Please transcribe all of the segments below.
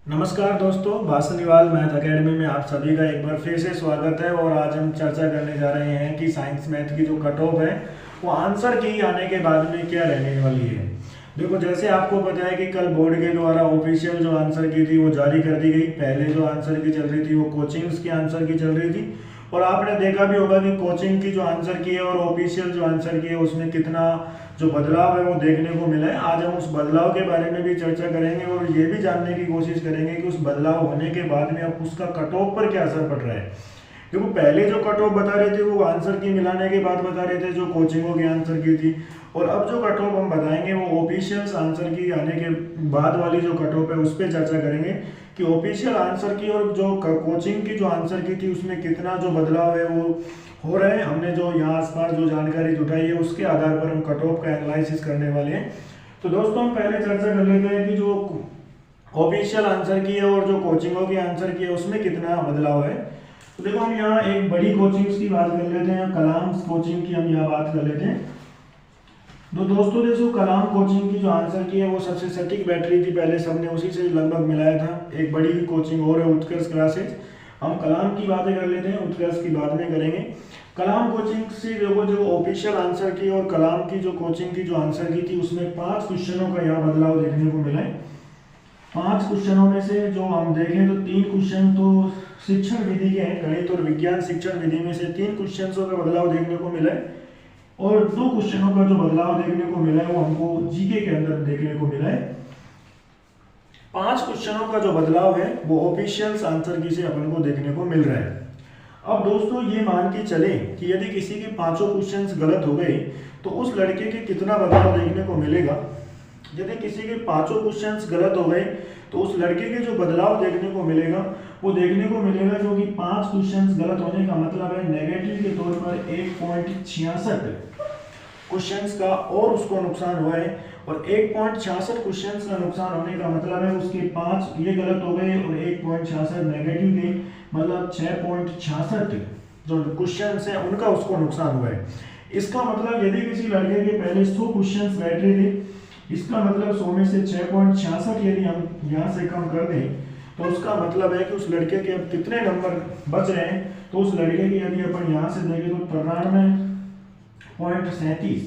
नमस्कार दोस्तों, भाषणीवाल math academy में आप सभी का एक बार फिर से स्वागत है। और आज हम चर्चा करने जा रहे हैं कि साइंस मैथ की जो कट ऑफ है वो आंसर की आने के बाद में क्या रहने वाली है। देखो, जैसे आपको पता है कि कल बोर्ड के द्वारा ऑफिशियल जो आंसर की थी वो जारी कर दी गई। पहले जो आंसर की चल रही थी वो कोचिंग्स की आंसर की चल रही थी, और आपने देखा भी होगा कि कोचिंग की जो आंसर की है और ऑफिशियल जो आंसर की है उसमें कितना जो बदलाव है वो देखने को मिला है। आज हम उस बदलाव के बारे में भी चर्चा करेंगे और ये भी जानने की कोशिश करेंगे कि उस बदलाव होने के बाद में अब उसका कट ऑफ पर क्या असर पड़ रहा है। देखो, पहले जो कट ऑफ बता रहे थे वो आंसर की मिलाने के बाद बता रहे थे जो कोचिंगों की आंसर की थी, और अब जो कट ऑफ हम बताएंगे वो ऑफिशियल आंसर की आने के बाद वाली जो कट ऑफ है उस पर चर्चा करेंगे कि ऑफिशियल आंसर की और जो कोचिंग की जो आंसर की थी उसमें कितना जो बदलाव है वो हो रहा है। हमने जो यहाँ आसपास जो जानकारी जुटाई है उसके आधार पर हम कट ऑफ का एनालिसिस करने वाले हैं। तो दोस्तों, हम पहले चर्चा कर लेते हैं कि जो ऑफिशियल आंसर की है और जो कोचिंगों की आंसर की है उसमें कितना बदलाव है। तो देखो, हम यहाँ एक बड़ी कोचिंग्स की बात कर लेते हैं, कलाम कोचिंग की हम यहाँ बात कर लेते हैं। तो दोस्तों देखो, कलाम कोचिंग की जो आंसर की है वो सबसे सटीक बैटरी थी, पहले सबने उसी से लगभग मिलाया था। एक बड़ी कोचिंग और है उत्कर्ष क्लासेज। हम कलाम की बातें कर लेते हैं, उत्कर्ष की बाद में करेंगे। कलाम कोचिंग से देखो, जो ऑफिशियल आंसर की और कलाम की जो कोचिंग की जो आंसर की थी उसमें 5 क्वेश्चनों का यहाँ बदलाव देखने को मिला है। 5 क्वेश्चनों में से जो हम देखें तो 3 क्वेश्चन तो शिक्षण विधि के हैं, गणित और विज्ञान शिक्षण विधि में से 3 क्वेश्चनों का बदलाव देखने को मिला है, और 2 क्वेश्चनों का जो बदलाव देखने को मिला है वो हमको जीके के अंदर देखने को मिला है। 5 क्वेश्चनों का जो बदलाव है वो ऑफिशियल आंसर की से अपन को देखने को मिल रहा है। अब दोस्तों, ये मान के चले कि यदि किसी के 5 क्वेश्चंस गलत हो गए तो उस लड़के के कितना बदलाव देखने को मिलेगा। यदि किसी के 5 क्वेश्चंस गलत हो गए तो उस लड़के के जो बदलाव देखने को मिलेगा वो देखने को मिलेगा, क्योंकि 5 क्वेश्चंस गलत होने का मतलब है नेगेटिव के तौर पर 1.66 क्वेश्चंस का और उसको नुकसान हुआ है, और 1.66 क्वेश्चंस का नुकसान होने का मतलब है उसके 5 ये गलत हो गए और 1.66 नेगेटिव के, मतलब 6.66 जो क्वेश्चंस हैं उनका उसको नुकसान हुआ है। इसका मतलब यदि किसी लड़के के पहले 100 क्वेश्चंस बैठ रहे थे, इसका मतलब 100 में से 6.66 यदि हम यहाँ से कम कर दें तो उसका मतलब है कि उस लड़के के अब कितने नंबर बच रहे हैं। तो उस लड़के की यदि अपन यहाँ से देखें तो 93.37,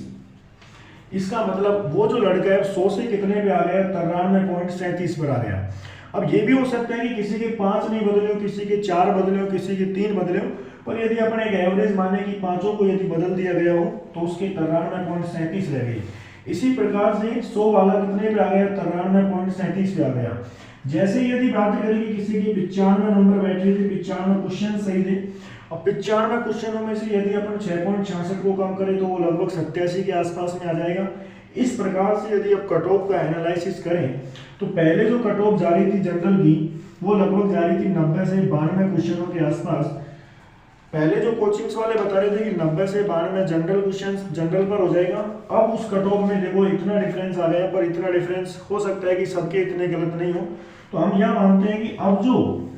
इसका मतलब वो जो लड़का है 100 से कितने पे आ गया, 93.37 पर आ गया। अब ये भी हो सकता है कि किसी के 5 नहीं बदले हो, किसी के 4 बदले हो, किसी के 3 बदले हो, पर यदि अपन एक एवरेज माने कि 5 को यदि बदल दिया गया हो तो उसके 93.37 रह गई। इसी प्रकार से 100 वाला कितने पे आ गया, 93.37 पे आ गया। जैसे यदि बात करें कि किसी की 95 नंबर बैठे थे, 95 क्वेश्चन सही थे, अब 95 क्वेश्चनों में से यदि अपन 6.66 को कम करें तो वो लगभग 87 के आसपास में आ जाएगा। इस प्रकार से यदि अब कट ऑफ का एनालिसिस करें तो पहले जो कट ऑफ जारी थी जनरल की वो लगभग जारी थी 90 से 92 क्वेश्चनों के आसपास। पहले जो कोचिंग्स वाले बता रहे थे कि 90 से 92 जनरल क्वेश्चंस जनरल पर हो जाएगा। अब उस कट ऑफ में देखो इतना डिफरेंस आ गया, पर इतना डिफरेंस हो सकता है कि सबके इतने गलत नहीं हो। तो हम यह मानते हैं कि अब जो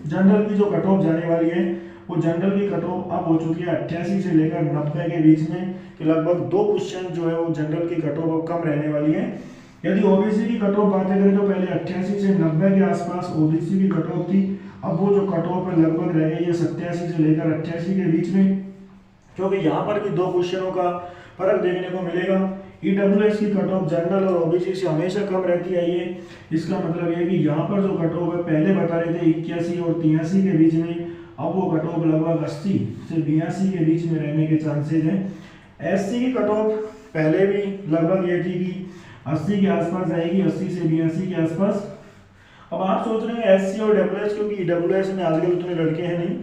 जनरल की जो कट ऑफ जाने वाली है वो जनरल की कट ऑफ अब हो चुकी है 88 से लेकर 90 के बीच में, कि लगभग 2 क्वेश्चन जो है वो जनरल की कट ऑफ अब कम रहने वाली है। यदि ओबीसी की कट ऑफ बातें करें तो पहले 88 से 90 के आसपास ओबीसी की कट ऑफ थी, अब वो जो कट ऑफ है लगभग रह गई है 87 से लेकर 88 के बीच में, क्योंकि यहाँ पर भी 2 क्वेश्चनों का फर्क देखने को मिलेगा। ईडब्ल्यूएस की कट ऑफ जनरल और ओबीसी से हमेशा कम रहती है ये। इसका मतलब ये कि यहाँ पर जो कट ऑफ है पहले बता रहे थे 81 और 83 के बीच में, अब वो कट ऑफ लगभग 80 से 82 के बीच में रहने के चांसेज हैं। एससी की कट ऑफ पहले भी लगभग ये थी कि 80 के आसपास आएगी, 80 से 82 के आसपास। अब आप सोच रहे हैं एससी और डब्ल्यूएस, क्योंकि डब्ल्यूएस में आजकल उतने लड़के हैं नहीं।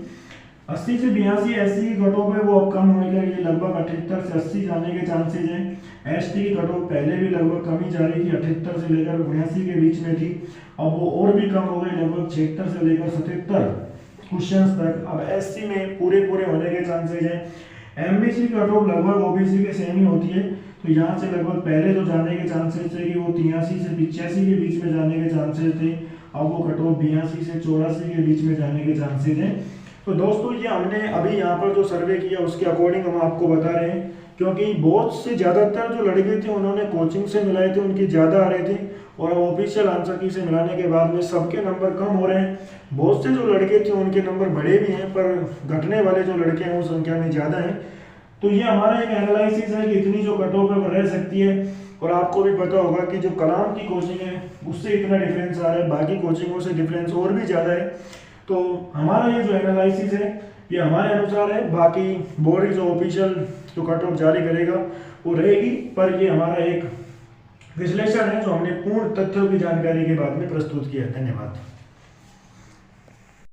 80 से 82 एससी की कट ऑफ है वो अब कम होने के लिए लगभग 78 से 80 जाने के चांसेज हैं। एसटी की कट ऑफ पहले भी लगभग कम ही जा रही थी, 78 से लेकर 82 के बीच में थी, अब वो और भी कम हो गई, लगभग 76 से लेकर 77 क्वेश्चंस तक अब एससी में पूरे होने के चांसेज हैं। एमबीसी कट ऑफ लगभग ओबीसी के सेम ही होती है, तो यहाँ से लगभग पहले जो जाने के चांसेस थे कि वो 83 से 85 के बीच में जाने के चांसेस थे, अब वो कट ऑफ 82 से 84 के बीच में जाने के चांसेस हैं। तो दोस्तों, ये हमने अभी यहाँ पर जो सर्वे किया उसके अकॉर्डिंग हम आपको बता रहे हैं, क्योंकि बहुत से ज़्यादातर जो लड़के थे उन्होंने कोचिंग से मिलाए थे, उनके ज़्यादा आ रहे थे, और अब ऑफिशियल आंसर की से मिलाने के बाद में सबके नंबर कम हो रहे हैं। बहुत से जो लड़के थे उनके नंबर बढ़े भी हैं, पर घटने वाले जो लड़के हैं वो संख्या में ज़्यादा हैं। तो ये हमारा एक एनालिसिस है कि इतनी जो कट ऑफ है वो रह सकती है। और आपको भी पता होगा कि जो कलाम की कोचिंग है उससे इतना डिफरेंस आ रहा है, बाकी कोचिंगों से डिफरेंस और भी ज़्यादा है। तो हमारा ये जो एनालिसिस है ये हमारे अनुसार है, बाकी बोर्ड जो ऑफिशियल जो कट ऑफ जारी करेगा वो रहेगी, पर ये हमारा एक विश्लेषण है जो हमने पूर्ण तथ्यों की जानकारी के बाद में प्रस्तुत किया है। धन्यवाद।